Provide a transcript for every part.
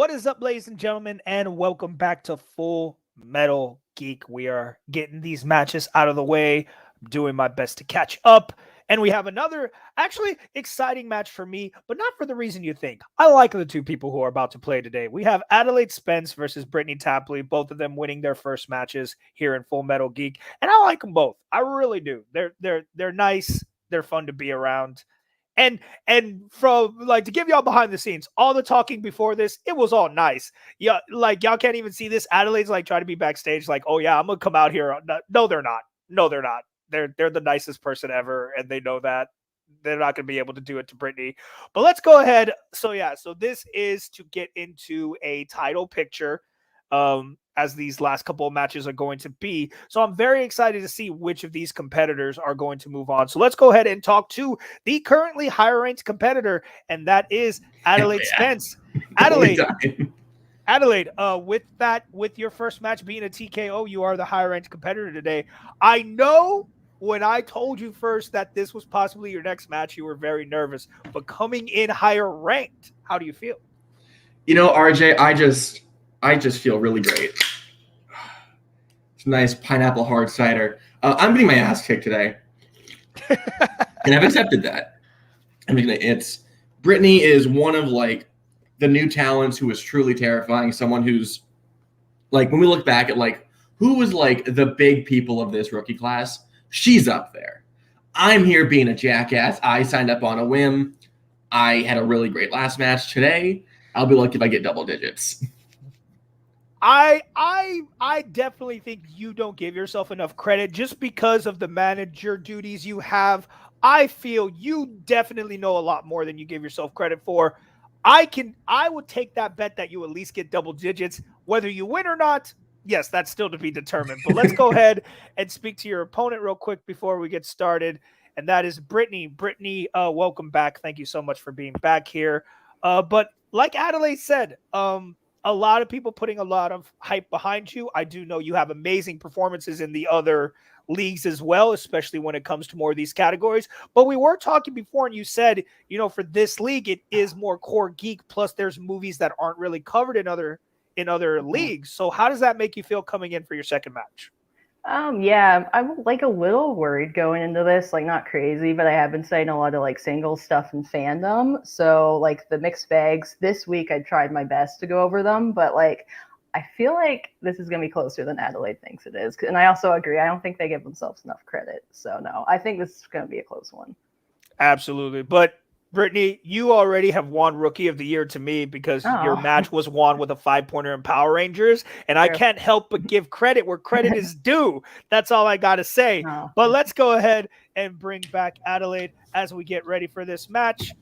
What is up, ladies and gentlemen, and welcome back to Full Metal Geek. We are getting these matches out of the way, doing my best to catch up, and we have another actually exciting match for me, but not for the reason you think. I like the two people who are about to play today. We have Adelaide Spence versus Britanni Tapley, both of them winning their first matches here in Full Metal Geek, and I like them both. I really do. They're nice. They're fun to be around. And from like to give y'all behind the scenes, all the talking before this, it was all nice. Yeah, like y'all can't even see this. Adelaide's like trying to be backstage, like, oh yeah, I'm gonna come out here. No, they're not. No, they're not. They're the nicest person ever, and they know that. They're not gonna be able to do it to Britanni. But let's go ahead. So yeah, so this is to get into a title picture. As these last couple of matches are going to be. So I'm very excited to see which of these competitors are going to move on. So let's go ahead and talk to the currently higher ranked competitor, and that is Adelaide Spence. Adelaide, with your first match being a TKO, you are the higher ranked competitor today. I know when I told you first that this was possibly your next match, you were very nervous, but coming in higher ranked, how do you feel? You know, RJ, I just feel really great. It's nice pineapple hard cider. I'm getting my ass kicked today, and I've accepted that. I mean, Britanni is one of like the new talents who is truly terrifying. Someone who's like, when we look back at like who was like the big people of this rookie class, she's up there. I'm here being a jackass. I signed up on a whim. I had a really great last match today. I'll be lucky if I get double digits. I definitely think you don't give yourself enough credit just because of the manager duties you have. I feel you definitely know a lot more than you give yourself credit for. I would take that bet that you at least get double digits. Whether you win or not, yes, that's still to be determined. But let's go ahead and speak to your opponent real quick before we get started. And that is Britanni. Britanni, welcome back. Thank you so much for being back here. But like Adelaide said, a lot of people putting a lot of hype behind you. I do know you have amazing performances in the other leagues as well, especially when it comes to more of these categories. But we were talking before, and you said, you know, for this league, it is more core geek. Plus, there's movies that aren't really covered in other leagues. So, how does that make you feel coming in for your second match? Yeah, I'm like a little worried going into this, like not crazy, but I have been saying a lot of like single stuff in fandom. So like the mixed bags this week, I tried my best to go over them, but like I feel like this is going to be closer than Adelaide thinks it is. And I also agree. I don't think they give themselves enough credit. So no, I think this is going to be a close one. Absolutely. But Britanni, you already have won Rookie of the Year to me because your match was won with a 5-pointer in Power Rangers. And I can't help but give credit where credit is due. That's all I got to say. But let's go ahead and bring back Adelaide as we get ready for this match.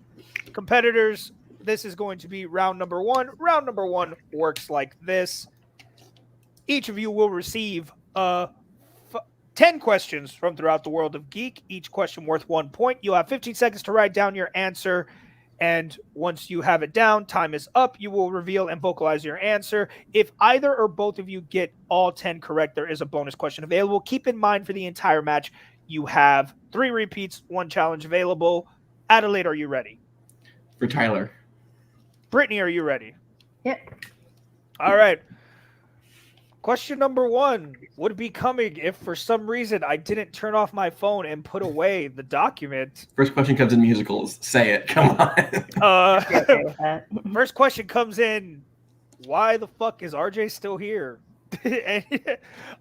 Competitors, this is going to be round number 1. Round number 1 works like this. Each of you will receive 10 questions from throughout the world of Geek, each question worth 1 point. You'll have 15 seconds to write down your answer. And once you have it down, time is up. You will reveal and vocalize your answer. If either or both of you get all 10 correct, there is a bonus question available. Keep in mind for the entire match, you have 3 repeats, 1 challenge available. Adelaide, are you ready? For Tyler. Britanni, are you ready? Yep. All right. Question number 1 would be coming if for some reason I didn't turn off my phone and put away the document. First question comes in musicals. Say it. Come on. First question comes in. Why the fuck is RJ still here?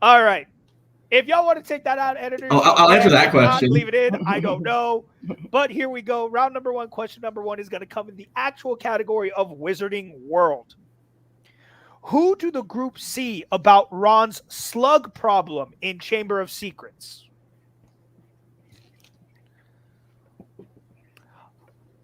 All right. If y'all want to take that out, editors. I'll answer that question. Leave it in. I don't know. But here we go. Round number 1. Question number 1 is going to come in the actual category of Wizarding World. Who do the group see about Ron's slug problem in Chamber of Secrets?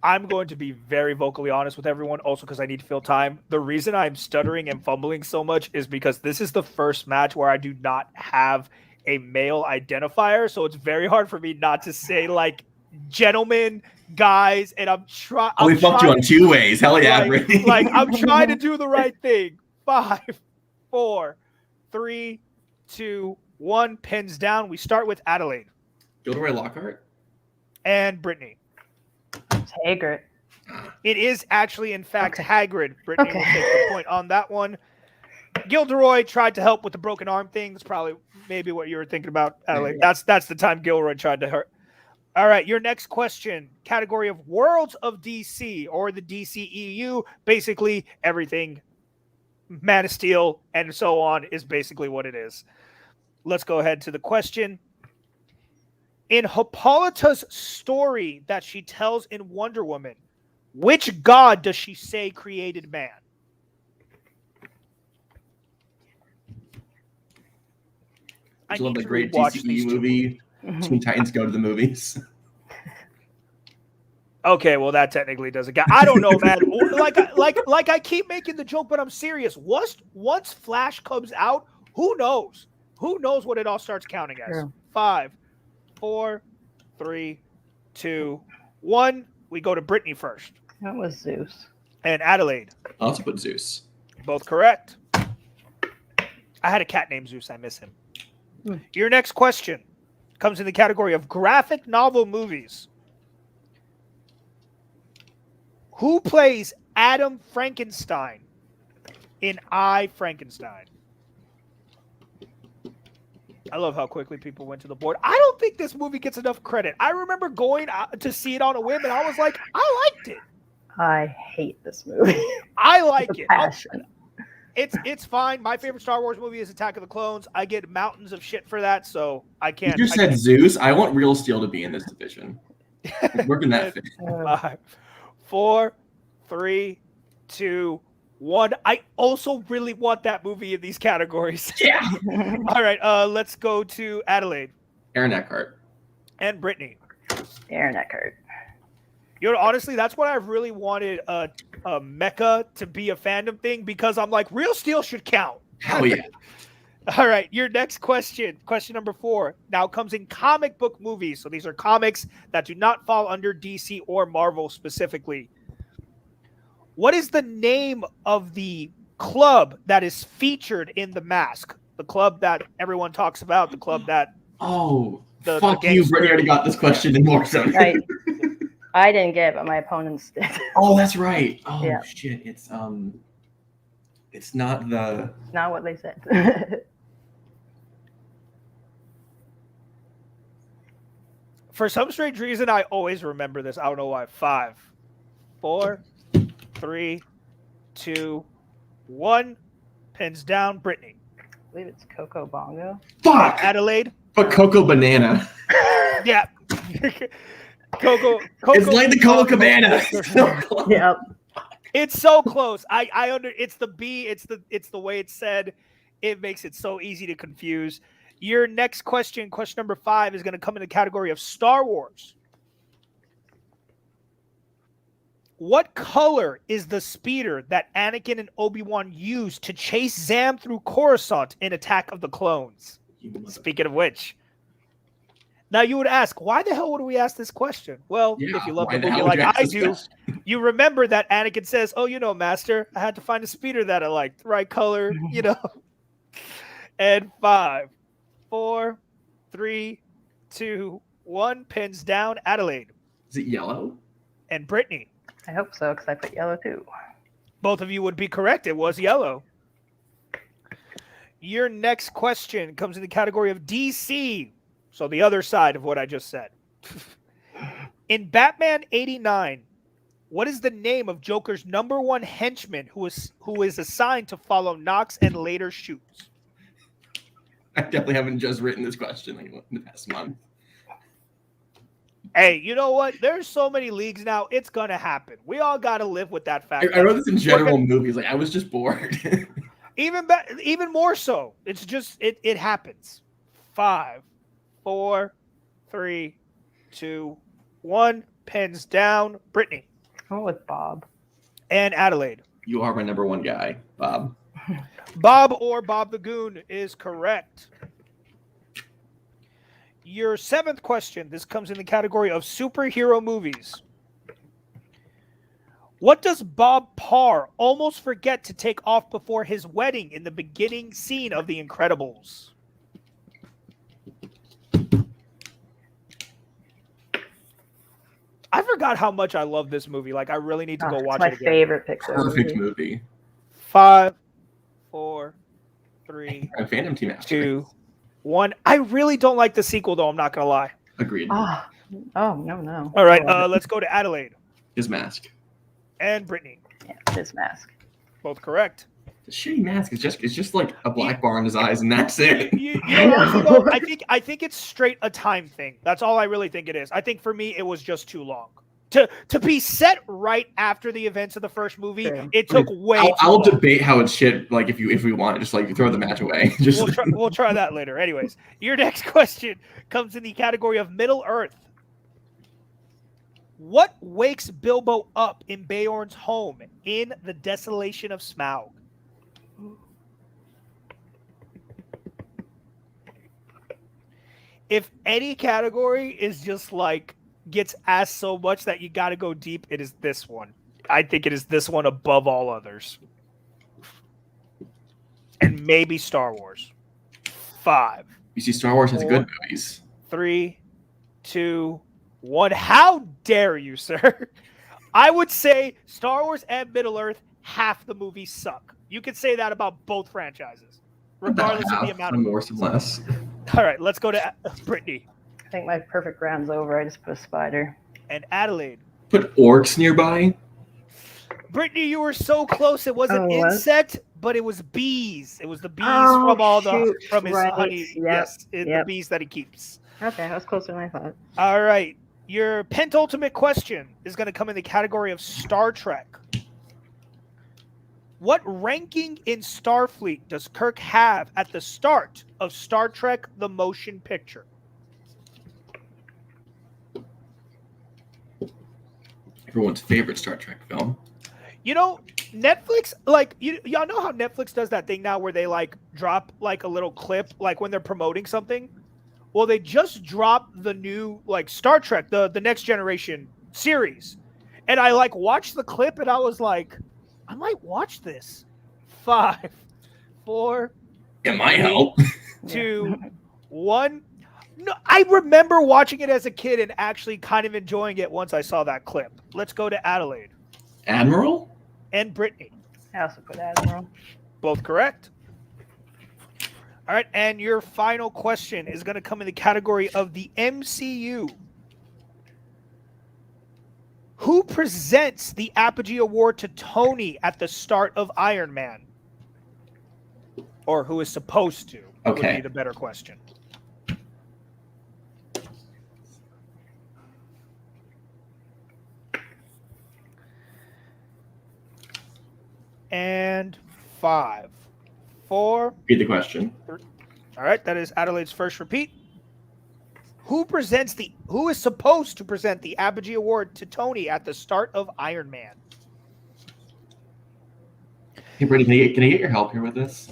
I'm going to be very vocally honest with everyone, also because I need to fill time. The reason I'm stuttering and fumbling so much is because this is the first match where I do not have a male identifier, so it's very hard for me not to say, like, gentlemen, guys, and I'm trying... We fucked you on 2 ways. Hell yeah, Britanni. Like, I'm trying to do the right thing. 5, 4, 3, 2, 1. Pens down. We start with Adelaide. Gilderoy Lockhart. And Britanni. Taggart. It is actually, in fact, Hagrid. Brittany will Okay. take the point on that one. Gilderoy tried to help with the broken arm thing. That's probably maybe what you were thinking about, Adelaide. That's the time Gilderoy tried to hurt. All right, your next question. Category of Worlds of DC or the DCEU. Basically, everything Man of Steel and so on is basically what it is. Let's go ahead to the question. In Hippolyta's story that she tells in Wonder Woman, which god does she say created man? I love the great DCE movie. Teen Titans Go to the Movies. Okay, well that technically doesn't count. I don't know, man. Like I keep making the joke, but I'm serious. Once Flash comes out, who knows? Who knows what it all starts counting as? True. 5, 4, 3, 2, 1. We go to Brittany first. That was Zeus. And Adelaide. I also put Zeus. Both correct. I had a cat named Zeus. I miss him. Your next question comes in the category of graphic novel movies. Who plays Adam Frankenstein in I, Frankenstein? I love how quickly people went to the board. I don't think this movie gets enough credit. I remember going to see it on a whim, and I was like, I liked it. I hate this movie. I like it. Passion. It's fine. My favorite Star Wars movie is Attack of the Clones. I get mountains of shit for that, so I can't. You just said Zeus. I want Real Steel to be in this division. Where can that fit? 5, 4, 3, 2, 1. I also really want that movie in these categories. Yeah. All right, let's go to Adelaide. Aaron Eckhart. And Brittany. Aaron Eckhart. You know, honestly, that's what I've really wanted a mecha to be a fandom thing, because I'm like, Real Steel should count. Hell yeah. All right, your next question number 4, now comes in comic book movies. So these are comics that do not fall under DC or Marvel specifically. What is the name of the club that is featured in The Mask? The club that everyone talks about, the club that... Fuck you, Brittany already got this question in Warzone. Right. I didn't get it, but my opponents did. Oh, that's right. Oh, Yeah. shit. It's not the... Not what they said. For some strange reason, I always remember this. I don't know why. 5, 4, 3, 2, 1. Pins down. Brittany. I believe it's Coco Bongo. Fuck! Adelaide. But Coco Banana. Yeah. Coco. It's like the Coco Cabana. Yep. It's so close. It's the B. It's the way it's said. It makes it so easy to confuse. Your next question number 5, is going to come in the category of Star Wars. What color is the speeder that Anakin and Obi Wan used to chase Zam through Coruscant in Attack of the Clones? Speaking of which. Now you would ask, why the hell would we ask this question? Well, if you love the movie like I do, you remember that Anakin says, "Oh, you know, Master, I had to find a speeder that I liked, the right color, you know." And 5, 4, 3, 2, 1. Pins down. Adelaide. Is it yellow? And Brittany. I hope so, because I put yellow too. Both of you would be correct. It was yellow. Your next question comes in the category of DC. So the other side of what I just said. In Batman 89, what is the name of Joker's #1 henchman who is assigned to follow Knox and later shoots? I definitely haven't just written this question in the past month. Hey, you know what? There's so many leagues now. It's going to happen. We all got to live with that fact. I wrote this in general movies. Like, I was just bored. Even more so. It's just, it happens. 5, 4, 3, 2, 1. Pens down. Brittany. I'm with Bob. And Adelaide. You are my #1 guy, Bob. Bob or Bob the Goon is correct. Your 7th question, this comes in the category of superhero movies. What does Bob Parr almost forget to take off before his wedding in the beginning scene of The Incredibles? I forgot how much I love this movie. Like, I really need to go watch it's my it again. favorite Pixar Perfect movie. movie. 5, 4, 3, A Phantom Team Master. 2, 1. I really don't like the sequel, though. I'm not gonna lie. Agreed. Oh no. All right, let's go to Adelaide His mask. and Brittany. Yeah, his mask. Both correct. The shitty mask is just like a black bar on his eyes, and that's it. You know, honestly, though, I think it's straight a time thing. That's all I really think it is. I think for me, it was just too long. To be set right after the events of the first movie, it took way too I'll long. debate how it's shit. Like if we want, just like throw the match away. Just We'll try that later. Anyways, your next question comes in the category of Middle Earth. What wakes Bilbo up in Beorn's home in the desolation of Smaug? If any category is just like gets asked so much that you got to go deep, it is this one. I think it is this one above all others. And maybe Star Wars. 5. you see, Star Wars has 4, good movies. 3, 2, 1. How dare you, sir? I would say Star Wars and Middle Earth, half the movies suck. You could say that about both franchises, regardless of the amount of more, some less. All right, let's go to Brittany I think my perfect round's over. I just put a spider. and Adelaide. Put orcs nearby. Brittany, you were so close. It wasn't what? insect, but it was bees. It was the bees Oh, from all shoot. from his Right. honey. Yep. Yes, the Yep. bees that he keeps. Okay, that was closer than I thought. All right, your penultimate question is going to come in the category of Star Trek. What ranking in Starfleet does Kirk have at the start of Star Trek: The Motion Picture? Everyone's favorite Star Trek film. You know, Netflix, like, y'all know how Netflix does that thing now where they, like, drop, like, a little clip, like, when they're promoting something? Well, they just dropped the new, like, Star Trek, the Next Generation series. And I, like, watched the clip, and I was like, I might watch this. 5, 4, It might help. 2, 1. No, I remember watching it as a kid and actually kind of enjoying it once I saw that clip. Let's go to Adelaide Admiral? and Brittany. I also put Admiral. Both correct. All right, and your final question is going to come in the category of the MCU. Who presents the Apogee Award to Tony at the start of Iron Man? Or who is supposed to, would Okay. be the better question. And 5, 4. Read the question. All right, that is Adelaide's first repeat. Who is supposed to present the Apogee Award to Tony at the start of Iron Man? Hey, Brittany, can I get your help here with this?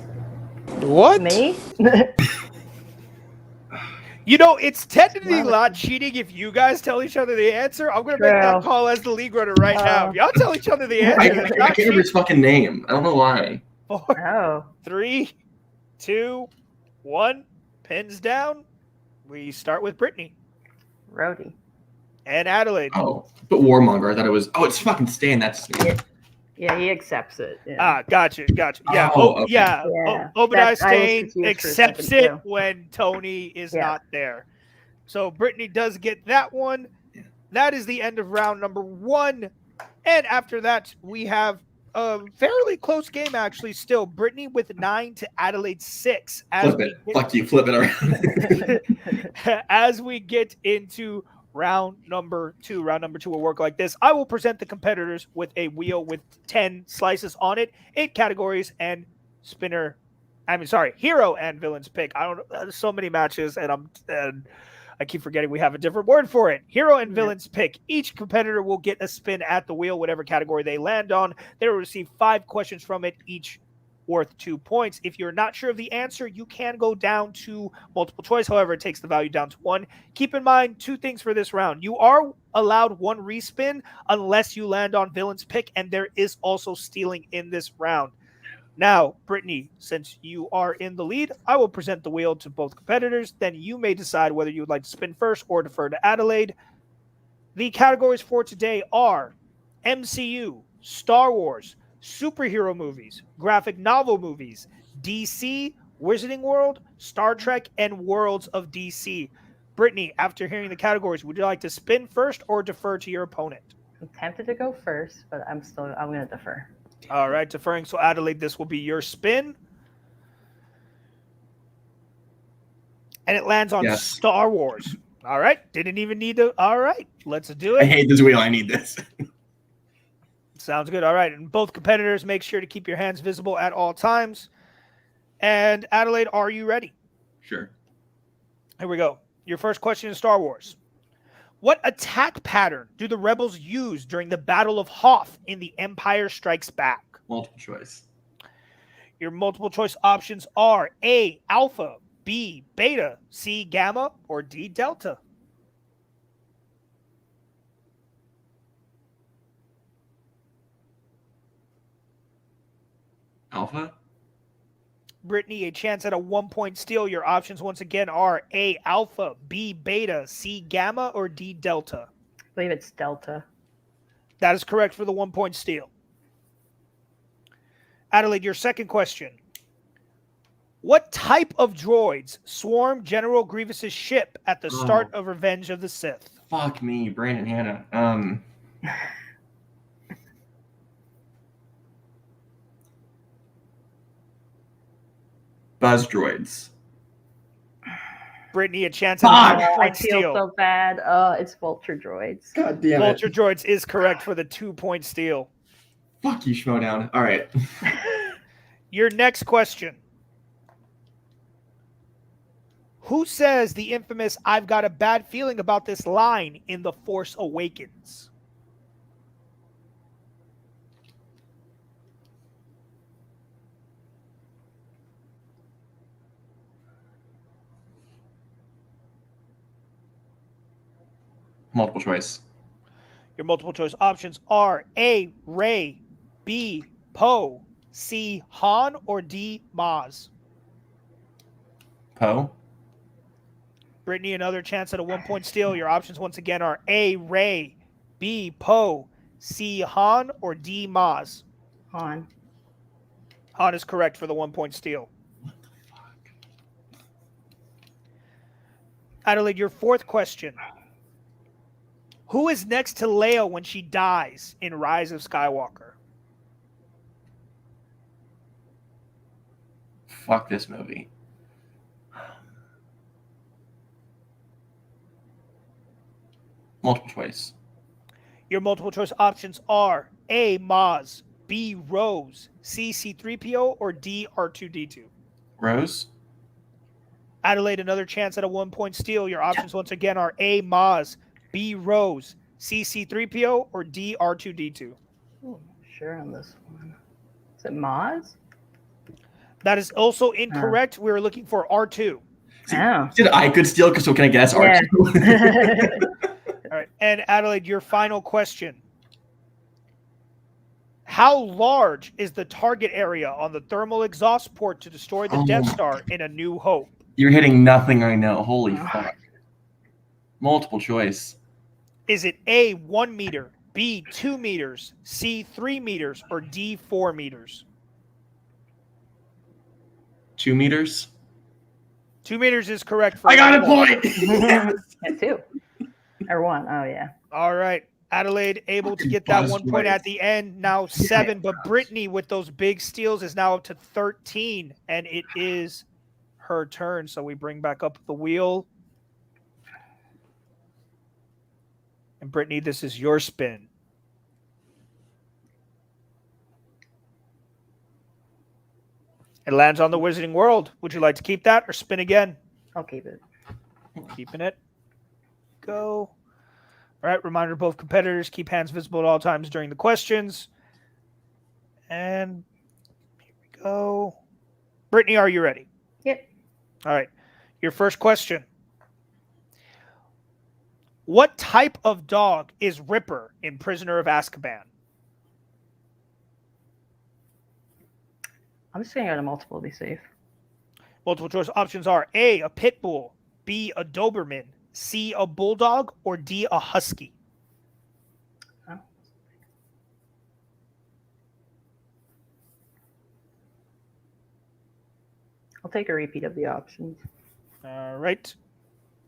What? Me? You know, it's technically not cheating if you guys tell each other the answer. I'm going to make that True. call as the league runner right now. If y'all tell each other the answer. I it's can't not remember his fucking name. I don't know why. 4, Oh. 3, 2, 1. Pins down. We start with Brittany Rhodey. and Adelaide. Oh, but Warmonger. I thought it was. Oh, it's fucking Stan. That's. Yeah, he accepts it. Yeah. Ah, gotcha. Yeah. Oh, okay. Yeah. Yeah. Obadiah That's- I was Stane confused for a accepts second, it too. when Tony is Yeah. not there. So Brittany does get that one. Yeah. That is the end of round number 1. And after that, we have a fairly close game, actually, still. Brittany with 9 to Adelaide 6. Flip it. Fuck you. Flip it around. As we get into round number 2. Round number 2 will work like this. I will present the competitors with a wheel with 10 slices on it, 8 categories, and hero and villains pick. I don't know. There's so many matches, and I keep forgetting we have a different word for it. Hero and villains pick. Each competitor will get a spin at the wheel, whatever category they land on. They will receive 5 questions from it, each worth 2 points. If you're not sure of the answer, you can go down to multiple choice. However, it takes the value down to 1. Keep in mind 2 things for this round. You are allowed 1 respin unless you land on villain's pick, and there is also stealing in this round. Now, Brittany, since you are in the lead, I will present the wheel to both competitors. Then you may decide whether you would like to spin first or defer to Adelaide. The categories for today are MCU, Star Wars, superhero movies, graphic novel movies, DC, Wizarding World, Star Trek, and Worlds of DC. Brittany, after hearing the categories, would you like to spin first or defer to your opponent? I'm tempted to go first, but I'm going to defer. All right, deferring. So, Adelaide, this will be your spin. And it lands on Star Wars. All right. Didn't even need to. All right. Let's do it. I hate this wheel. I need this. Sounds good. All right. And both competitors, make sure to keep your hands visible at all times. And Adelaide, are you ready? Sure. Here we go. Your first question is Star Wars. What attack pattern do the rebels use during the Battle of Hoth in The Empire Strikes Back? Multiple choice. Your multiple choice options are A, Alpha, B, Beta, C, Gamma, or D, Delta. Alpha. Brittany, a chance at a 1-point steal. Your options once again are A, Alpha, B, Beta, C, Gamma, or D, Delta. I believe it's Delta. That is correct for the 1-point steal. Adelaide, your second question. What type of droids swarm General Grievous's ship at the start of Revenge of the Sith? Fuck me, Brandon Hanna. Buzz droids. Brittany, a chance at a 1-point I feel steal. so bad. It's vulture droids. God damn it. Vulture droids is correct for the 2-point steal. Fuck you, Schmodown. All right. Your next question. Who says the infamous "I've got a bad feeling about this" line in The Force Awakens? Multiple choice. Your multiple choice options are A, Rey, B, Poe, C, Han, or D, Maz. Poe. Brittany, another chance at a 1-point steal. Your options once again are A, Rey, B, Poe, C, Han, or D, Maz. Han. Han is correct for the 1-point steal. What the fuck? Adelaide, your fourth question. Who is next to Leia when she dies in Rise of Skywalker? Fuck this movie. Multiple choice. Your multiple choice options are A, Maz, B, Rose, C, C-3PO, or D, R2-D2. Rose. Adelaide, another chance at a 1-point steal. Your options once again are A, Maz, B, Rose, C, C-3PO, or D, R2-D2. Ooh, sure on this one. Is it Maz? That is also incorrect. We were looking for R2. Oh. Said I could steal, so can I guess Yeah. R2? All right. And Adelaide, your final question. How large is the target area on the thermal exhaust port to destroy the Death Star in A New Hope? You're hitting nothing I know. Holy fuck. Multiple choice. Is it A, 1 meter, B, 2 meters, C, 3 meters, or D, 4 meters? 2 meters. 2 meters is correct. For I got a point. Yeah, 2. Or 1. Oh, yeah. All right. Adelaide able to get that 1 point at the end. Now 7. But Brittany with those big steals is now up to 13. And it is her turn. So we bring back up the wheel. And Brittany, this is your spin. It lands on the Wizarding World. Would you like to keep that or spin again? I'll keep it. Keeping it. Go. All right. Reminder to both competitors, keep hands visible at all times during the questions. And here we go. Brittany, are you ready? Yep. All right. Your first question. What type of dog is Ripper in Prisoner of Azkaban? I'm just going to go to multiple to be safe. Multiple choice options are A, pit bull, B, a Doberman, C, a bulldog, or D, a husky. I'll take a repeat of the options. All right.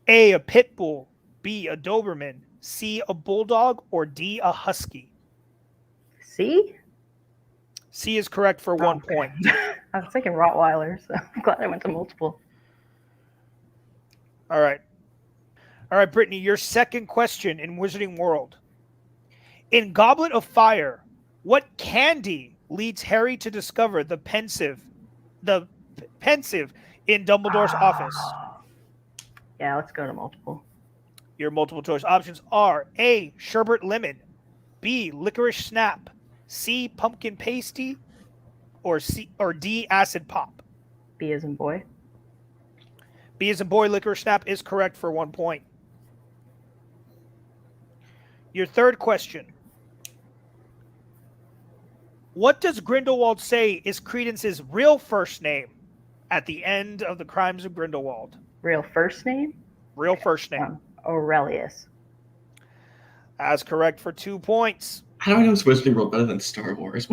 A pit bull, B, a Doberman, C, a bulldog, or D, a husky? C? C is correct for 1 Okay. point. I was thinking Rottweiler, so I'm glad I went to multiple. All right. All right, Brittany, your second question in Wizarding World. In Goblet of Fire, what candy leads Harry to discover the pensive in Dumbledore's office? Yeah, let's go to multiple. Your multiple choice options are A, Sherbert Lemon, B, Licorice Snap, C, Pumpkin Pasty, or D, Acid Pop. B as in boy. B as in boy, Licorice Snap is correct for 1 point. Your third question. What does Grindelwald say is Credence's real first name at the end of the Crimes of Grindelwald? Real first name? Real first name. Aurelius. That's correct for 2 points. How do I know Wizarding World better than Star Wars?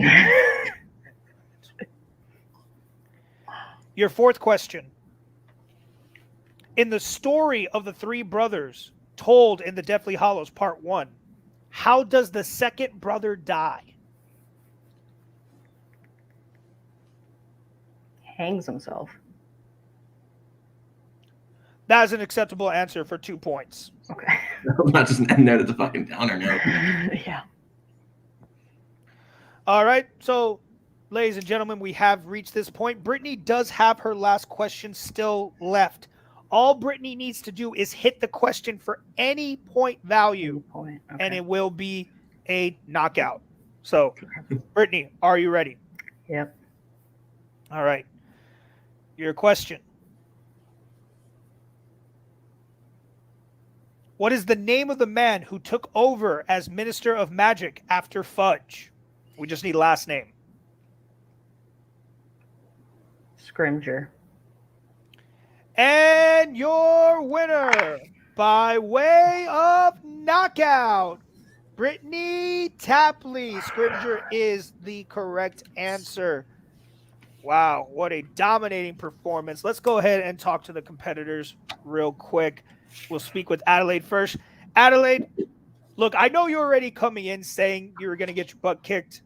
Your fourth question. In the story of the three brothers told in the Deathly Hallows Part 1, how does the second brother die? Hangs himself. That is an acceptable answer for 2 points. Okay. Not just an end note at the fucking downer note. Yeah. All right. So, ladies and gentlemen, we have reached this point. Brittany does have her last question still left. All Brittany needs to do is hit the question for any point value, Okay. and it will be a knockout. So, Brittany, are you ready? Yep. All right. Your question. What is the name of the man who took over as Minister of Magic after Fudge? We just need last name. Scrimger. And your winner by way of knockout, Brittany Tapley. Scrimger is the correct answer. Wow, what a dominating performance. Let's go ahead and talk to the competitors real quick. We'll speak with Adelaide first. Adelaide, look, I know you're already coming in saying you were going to get your butt kicked.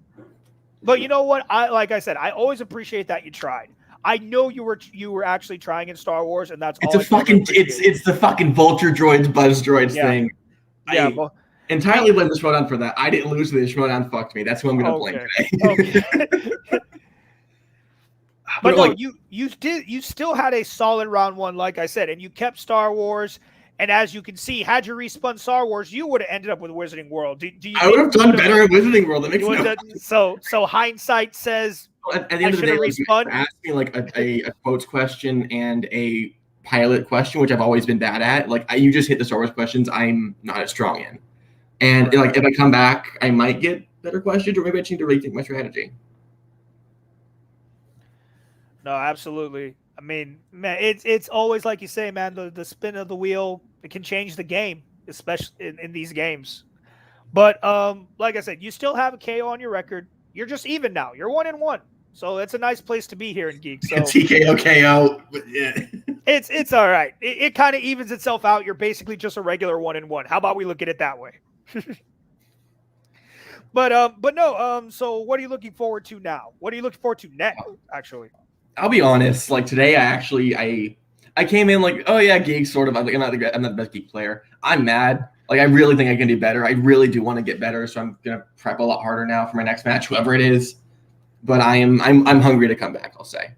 But you know what? Like I said, I always appreciate that you tried. I know you were actually trying in Star Wars, and that's It's all a fucking it's the fucking vulture droids, buzz droids thing. Yeah, I entirely blame the Schmodown for that. I didn't lose to the Schmodown fucked me. That's who I'm gonna blame today. Okay. But no, you still had a solid round one, like I said, and you kept Star Wars. And as you can see, had you respun Star Wars, you would have ended up with Wizarding World. I would have done better at Wizarding World. That makes no sense. So hindsight says at the end of the day, like, ask me like a quotes question and a pilot question, which I've always been bad at. Like you just hit the Star Wars questions I'm not as strong in. And like if I come back, I might get better questions, or maybe I just need to rethink my strategy. No, absolutely. I mean, man, it's always like you say, man, the spin of the wheel, it can change the game, especially in these games. But like I said, you still have a KO on your record. You're just even now. You're 1-1. So it's a nice place to be here in Geek. So TKO KO. Yeah. It's all right. It kind of evens itself out. You're basically just a regular 1-1. How about we look at it that way? But no, so what are you looking forward to now? What are you looking forward to next, actually? I'll be honest. Like today, I came in like, oh yeah, Geek sort of. I'm not the best Geek player. I'm mad. Like I really think I can do better. I really do want to get better. So I'm gonna prep a lot harder now for my next match, whoever it is. But I'm hungry to come back. I'll say.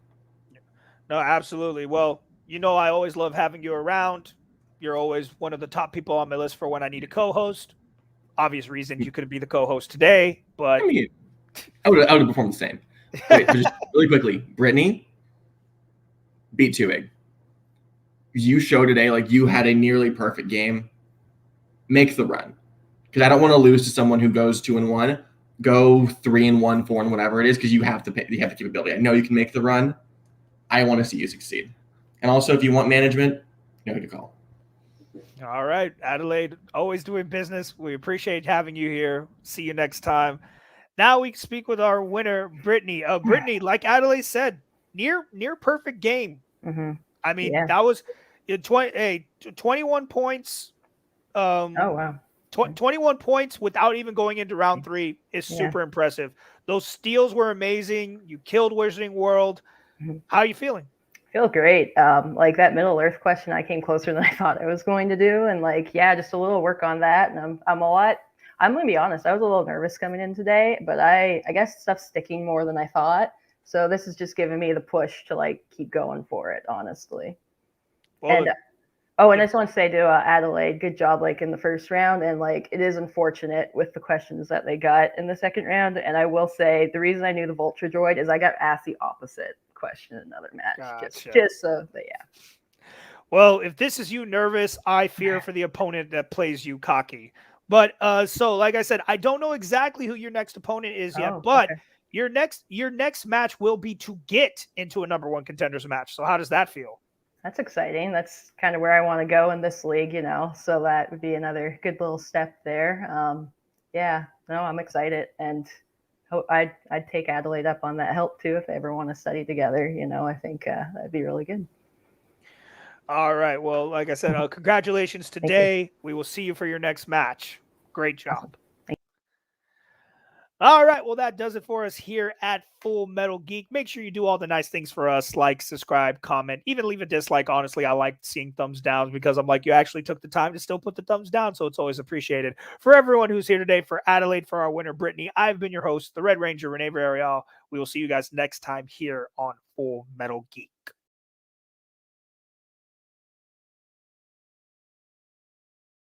No, absolutely. Well, you know, I always love having you around. You're always one of the top people on my list for when I need a co-host. Obvious reason you couldn't be the co-host today, but I mean, I would have performed the same. Wait, just really quickly, Brittany beat Tuig. You showed today like you had a nearly perfect game. Make the run, because I don't want to lose to someone who goes 2-1. Go 3-1, 4, and whatever it is, because you have the capability. I know you can make the run. I want to see you succeed. And also, if you want management, you know who to call. All right, Adelaide, always doing business. We appreciate having you here. See you next time. Now we speak with our winner, Brittany. Brittany, like Adelaide said, near perfect game. I mean, Yeah. that was 21 points. Oh wow. 21 points without even going into round 3 is super impressive. Those steals were amazing. You killed Wizarding World. How are you feeling? Feel great. Like that Middle Earth question, I came closer than I thought I was going to do, and like, yeah, just a little work on that. And I'm a lot. I'm gonna be honest. I was a little nervous coming in today, but I guess stuff's sticking more than I thought. So this is just giving me the push to like keep going for it, honestly. Well, and I just want to say to Adelaide, good job like in the first round, and like it is unfortunate with the questions that they got in the second round. And I will say the reason I knew the Vulture Droid is I got asked the opposite question in another match. Gotcha. Just so, but yeah. Well, if this is you nervous, I fear for the opponent that plays you cocky. But so like I said, I don't know exactly who your next opponent is yet, but Okay. your next match will be to get into a number 1 contenders match. So how does that feel? That's exciting. That's kind of where I want to go in this league, so that would be another good little step there. Yeah, no, I'm excited, and I'd take Adelaide up on that help too if they ever want to study together. I think that'd be really good. All right. Well, like I said, congratulations today. We will see you for your next match. Great job. Awesome. All right. Well, that does it for us here at Full Metal Geek. Make sure you do all the nice things for us, like, subscribe, comment, even leave a dislike. Honestly, I like seeing thumbs downs because I'm like, you actually took the time to still put the thumbs down. So it's always appreciated. For everyone who's here today, for Adelaide, for our winner, Britanni, I've been your host, the Red Ranger, Renee Villarreal. We will see you guys next time here on Full Metal Geek.